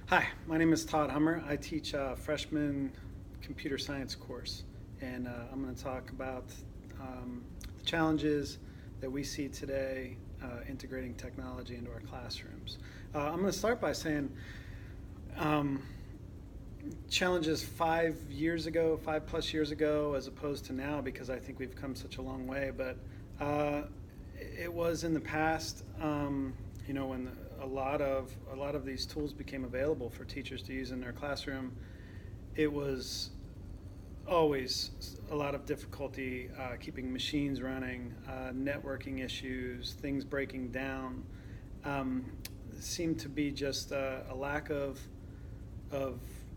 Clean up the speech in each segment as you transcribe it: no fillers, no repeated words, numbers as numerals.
Hi, my name is Todd Hummer. I teach a freshman computer science course, and I'm going to talk about the challenges that we see today integrating technology into our classrooms. I'm going to start by saying challenges 5 plus years ago, as opposed to now, because I think we've come such a long way. But it was in the past, when a lot of these tools became available for teachers to use in their classroom, it was always a lot of difficulty keeping machines running, networking issues, things breaking down. Seemed to be just a lack of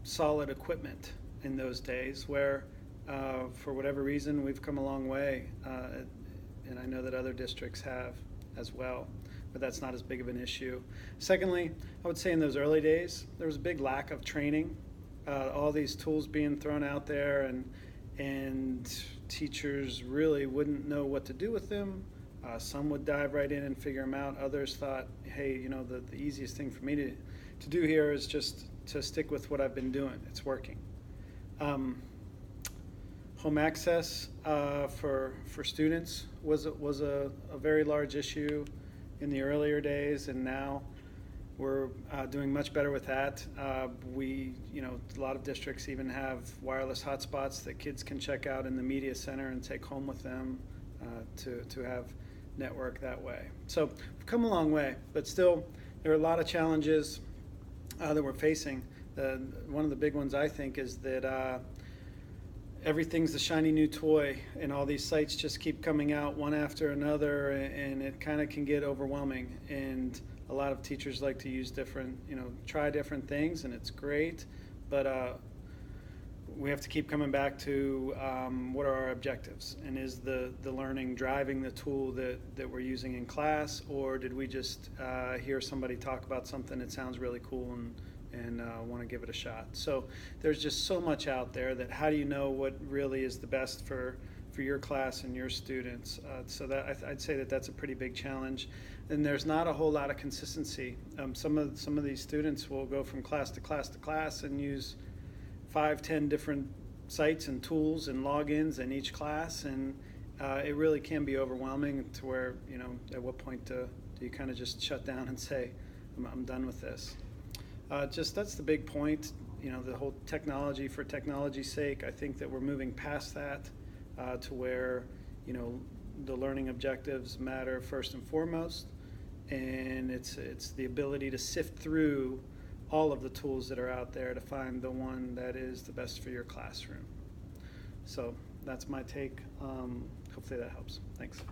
solid equipment in those days, where for whatever reason we've come a long way, and I know that other districts have as well, but that's not as big of an issue. Secondly, I would say in those early days there was a big lack of training. All these tools being thrown out there, and teachers really wouldn't know what to do with them. Some would dive right in and figure them out. Others thought, hey, the easiest thing for me to do here is just to stick with what I've been doing. It's working. Home access for students was a very large issue in the earlier days, and now we're doing much better with that. A lot of districts even have wireless hotspots that kids can check out in the media center and take home with them to have network that way. So we've come a long way, but still there are a lot of challenges that we're facing. One of the big ones, I think, is that everything's the shiny new toy, and all these sites just keep coming out one after another, and it kind of can get overwhelming. And a lot of teachers like to use try different things, and it's great, but we have to keep coming back to what are our objectives, and is the learning driving the tool that we're using in class, or did we just hear somebody talk about something that sounds really cool and want to give it a shot? So there's just so much out there that how do you know what really is the best for your class and your students? So that I'd say that's a pretty big challenge. And there's not a whole lot of consistency. Some of these students will go from class to class to class and use 5-10 different sites and tools and logins in each class, and it really can be overwhelming to where, at what point do you kind of just shut down and say, I'm done with this? That's the big point, the whole technology for technology's sake. I think that we're moving past that to where, the learning objectives matter first and foremost, and it's the ability to sift through all of the tools that are out there to find the one that is the best for your classroom. So that's my take. Hopefully that helps. Thanks.